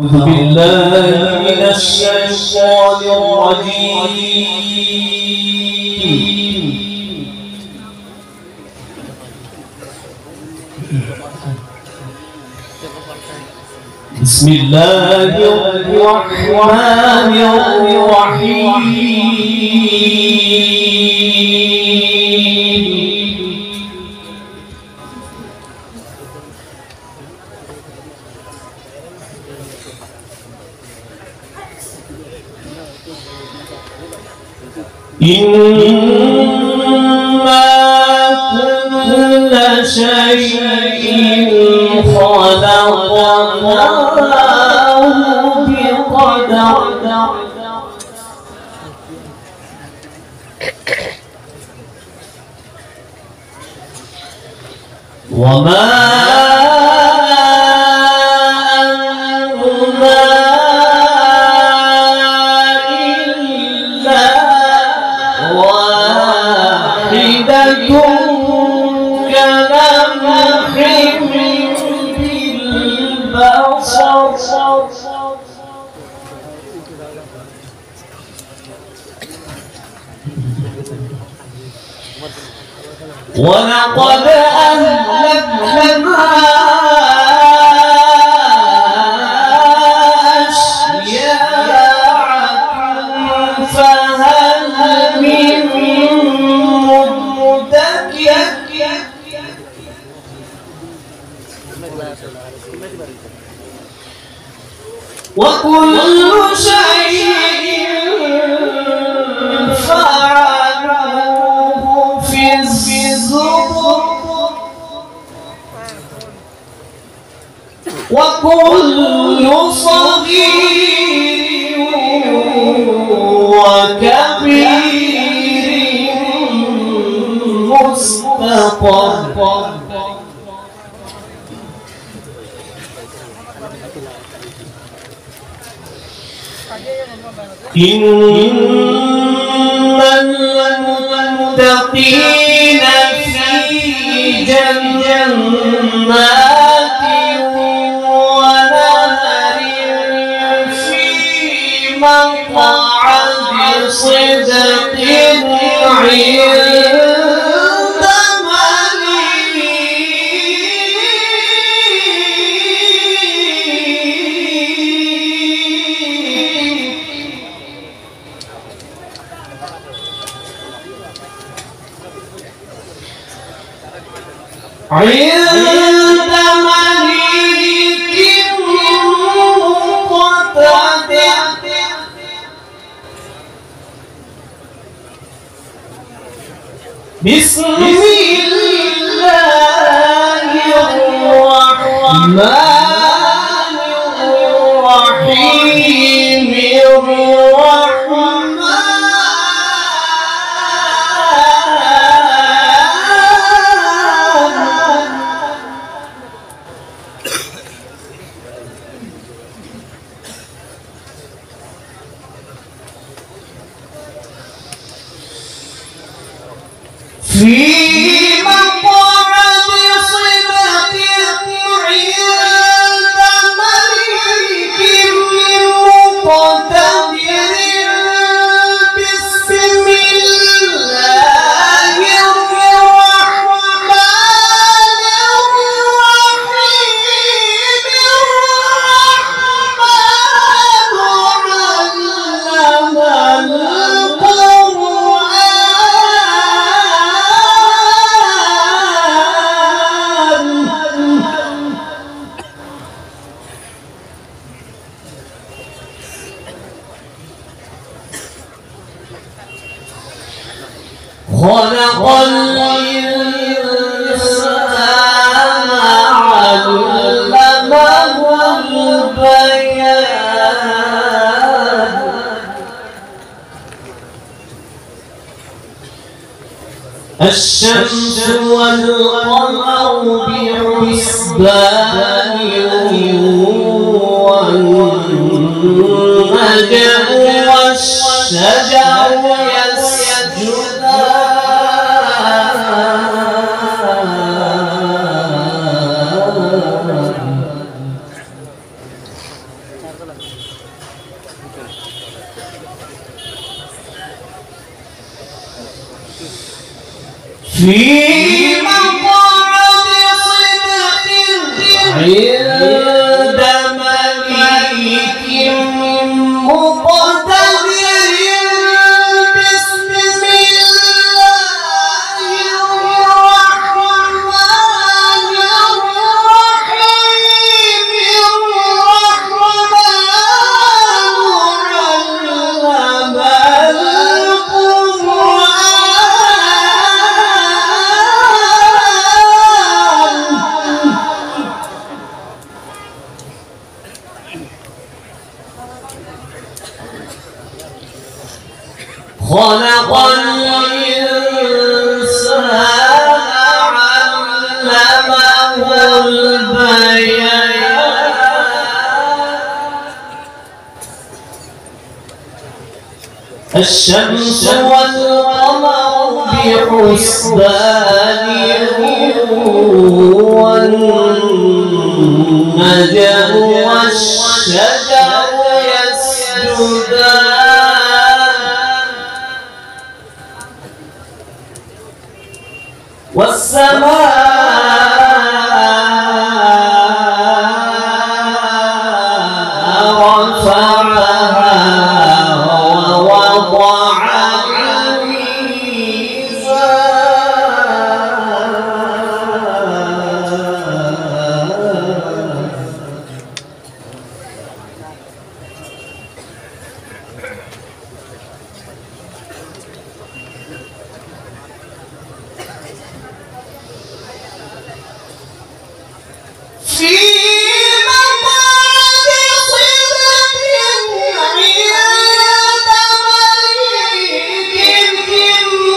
أعوذ بالله من الشيطان الرجيم. بسم الله الرحمن الرحيم. إنا كل شيء خلقناه بقدر. وما ولقد أهلكنا أشياعكم فهل من مدكر. وكل شيء فعلوه في الزبر. وكل صغير وكبير مستطر. إن المتقين في جنات ونهر في مقعد صدق عند مليك مقتدر. بسم الله الرحمن الرحيم. في مقعد صدق عند مليك مقتدر. بسم الله الرحمن الرحيم. الرحمن علم القرآن خلق الإنسان علمه البيان الشمس والقمر بحسبان والنجم والشجر في مقعد صدق عند مليك مقتدر بسم الله الرحمن الرحيم الرحمن خلق الإنسان علمه البيان الشمس والقمر بحسبان والنجم والشجر يسجدان والسماء رفعها ووضع الميزان في مقعد صدق عند مليك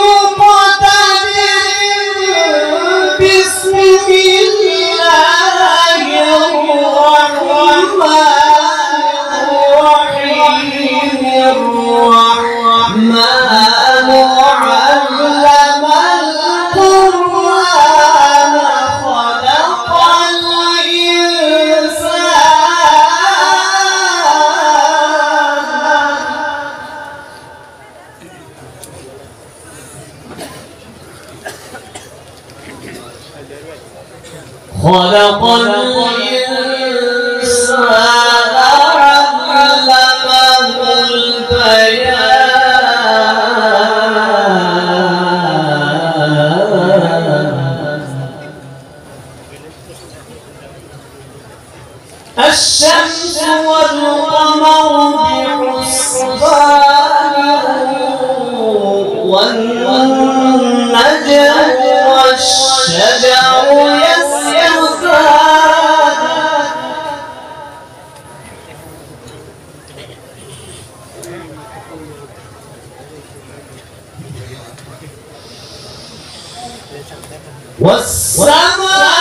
مقتدر بسم الله الرحمن الرحيم الرحمن علم القرآن خلق الإنسان علمه البيان الشمس والقمر بحسبان والنجم والشجر يسجدان والسماء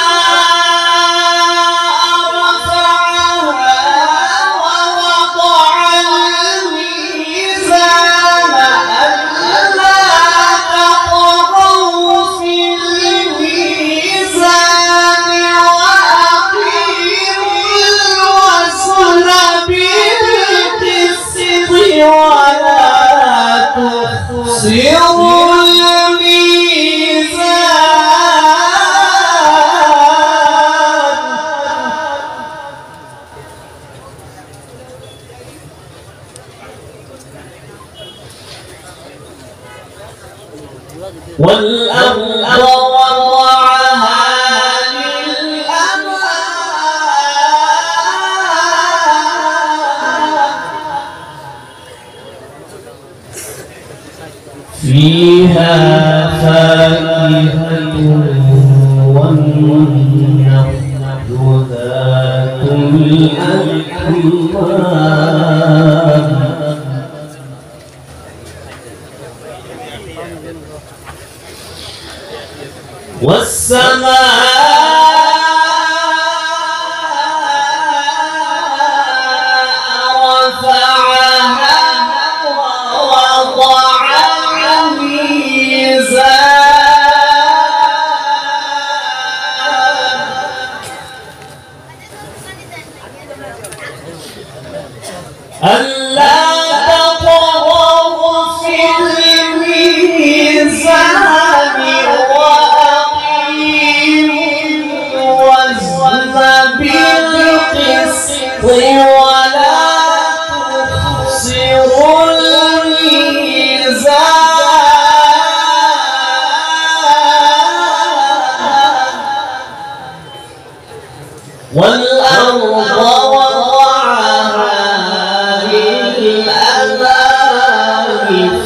والأرض وضعها للأنام فيها فاكهة والنخل ذات الأكمام والسماء رفعها ووضع الميزان ألا تطغوا في الميزان وأقيموا الوزن بالقسط ولا تخسروا الميزان والأرض وضعها للأنام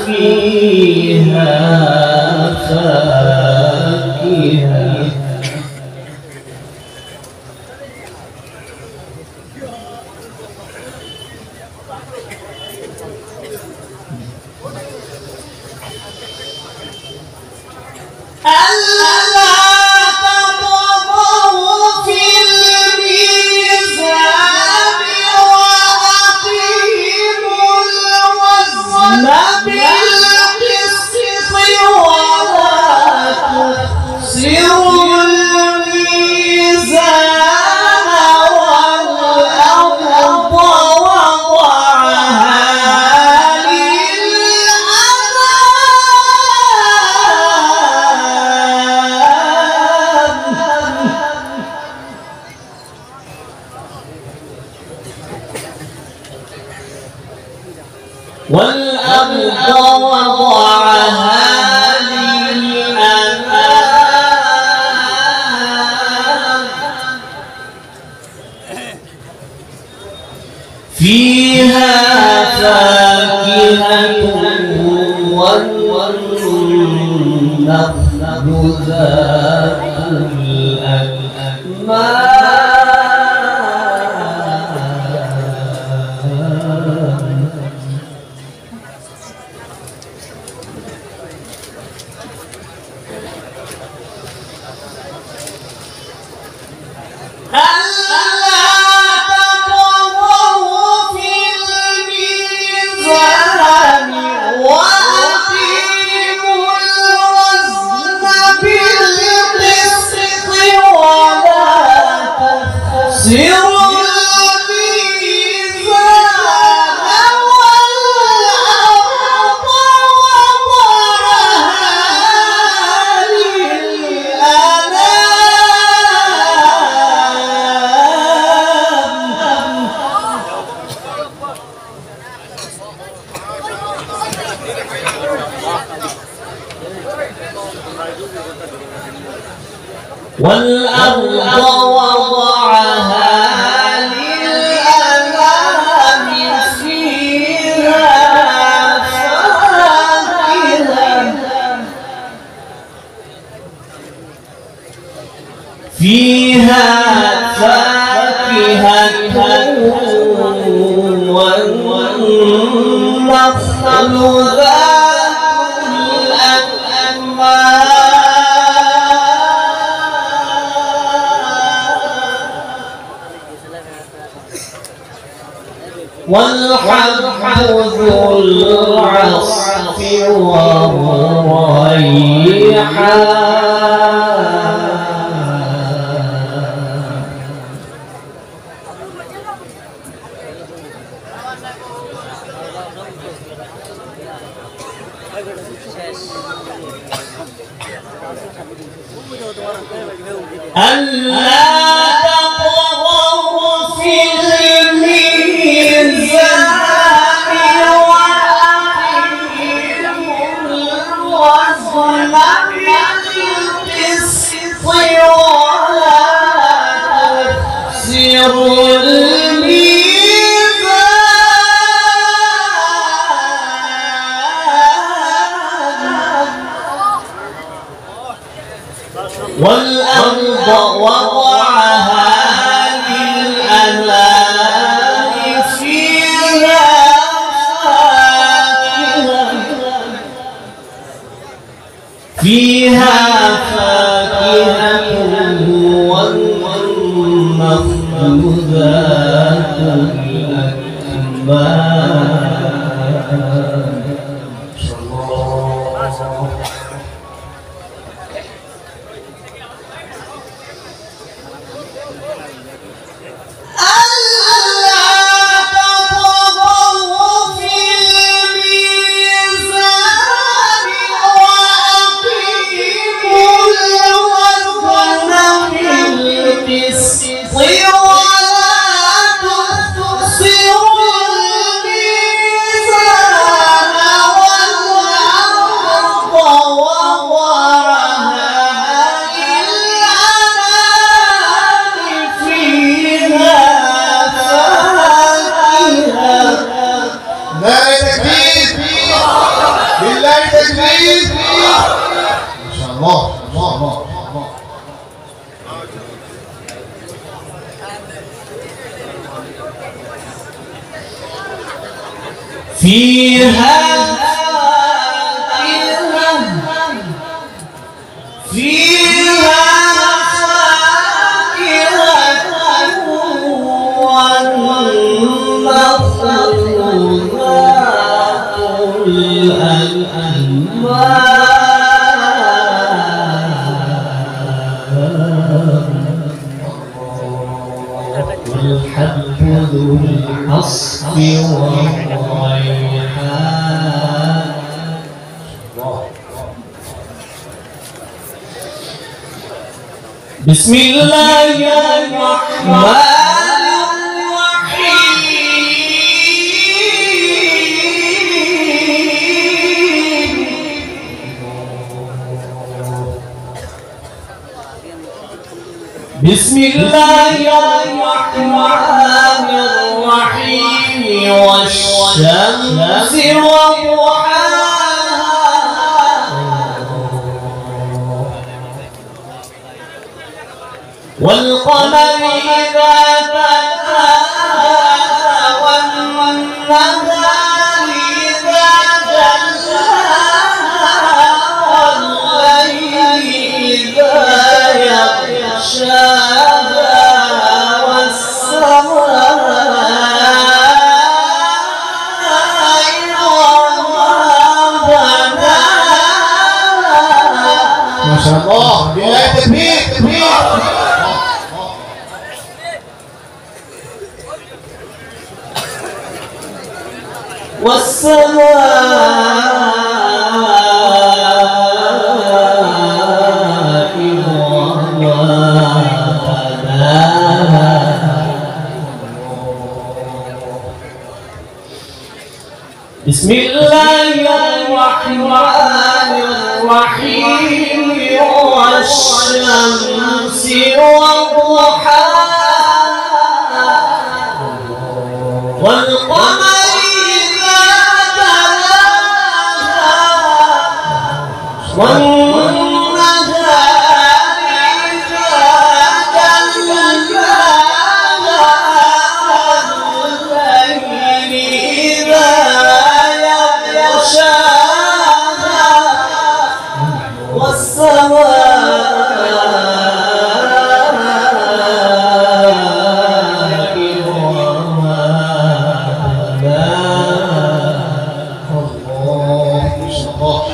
فيها فاكهة ألا تطغوا في الميزان وأقيموا الوزن بالقسط ولا تخسروا الميزان والأرض وضعها والأرض وضعها للأنام فيها فاكهة والنخل ذات الأكمام ألا تطغوا في الميزان وأقيموا الوزن بالقسط ولا تخسروا الميزان والأرض وضعها والأرض وضعها للأنام فيها فاكهة والنخل ذات الأكمام والحب ذو العصف والريحان ألا تطغوا في الميزان وأقيموا الوزن بالقسط ولا تخسروا الميزان والأرض وضعها للأنام فيها فاكهة والنخل ذات الأكمام. فيها فاكهة والنخل ذات الأكمام والحب ذو العصف والريحان. بسم الله الرحمن الرحيم. بسم الله الرحمن الرحيم والشمس وضحاها والقمر إذا تلاها والنهار إذا جلاها والليل إذا يغشاها والسماء وما بناها. ما شاء الله. بالله تكبير تكبير. والسماء وما بناها. بسم الله الرحمن الرحيم والشمس وضحاها والقمر والنهار إذا جلاها والليل إذا يغشاها والسماء وما بناها. الله.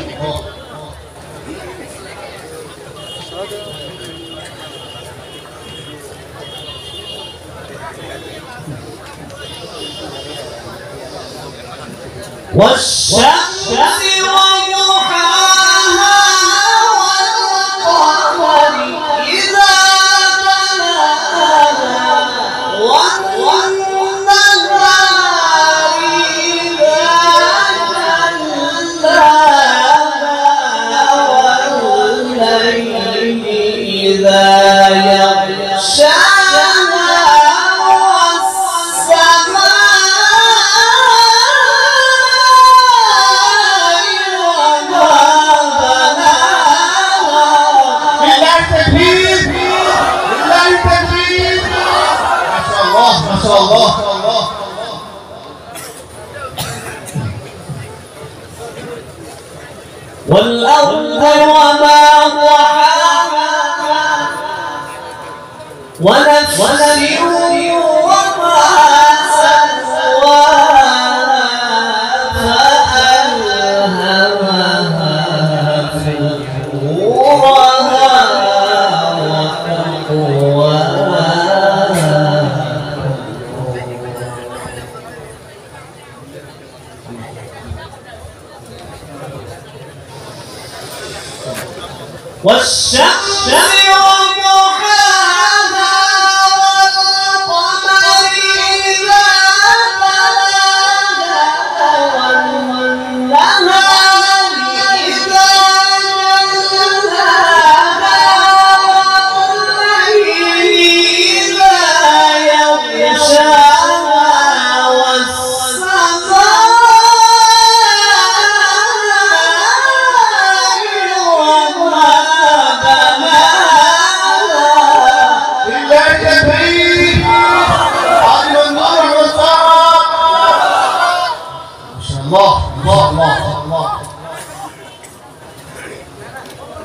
والشمس وضحاها والقمر إذا تلاها والنهار إذا جلاها والليل إذا يغشاها والسماء شاء الله. والأرض وما طحاها ونفس وما سواها فألهمها فجورها وتقواها والشمس وضحاها والقمر إذا تلاها والنهار إذا جلاها والليل إذا يغشاها والسماء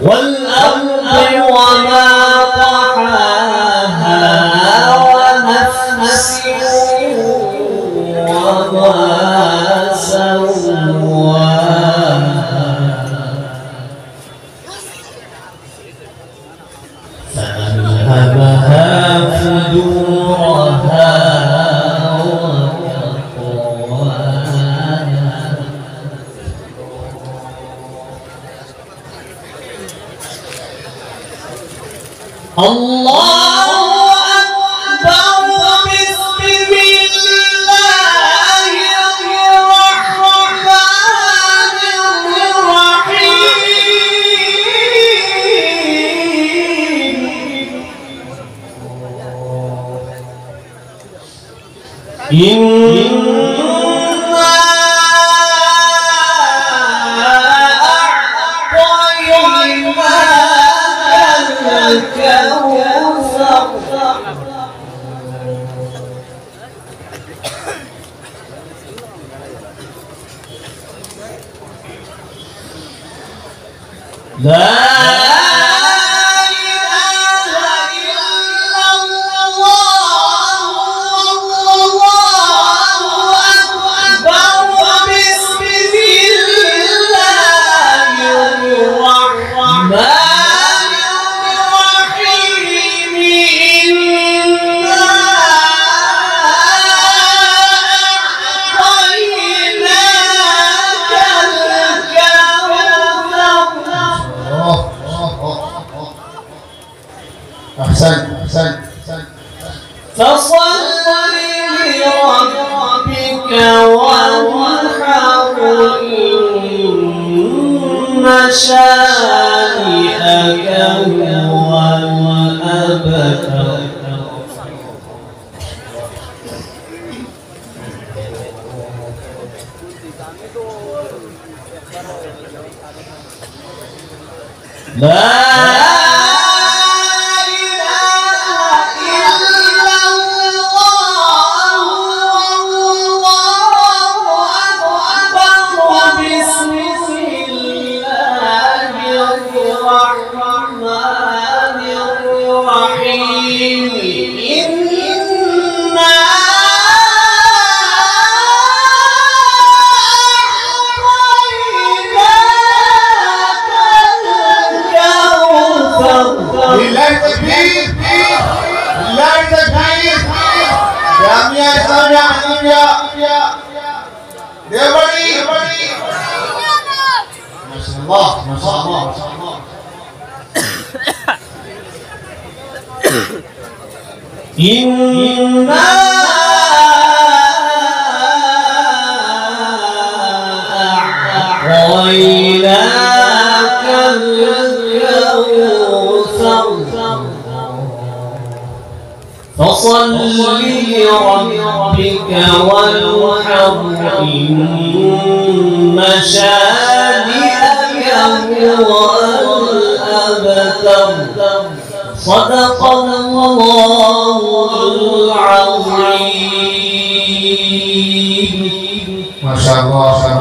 والأرض وما طحاها ونفس وما سواها فألهمها فجورها الله أكبر بسم الله الرحمن الرحيم لا إله إلا الله والله أكبر بسم الله الرحمن الرحيم إنا أعطيناك أحسن. فصل لربك وانحر إن شانئك هو الأبتر لا ما شاء الله. إنا أعطيناك الكوثر فصل لربك وانحر إن شانئك هو الأبتر صدق الله العظيم. Masya Allah.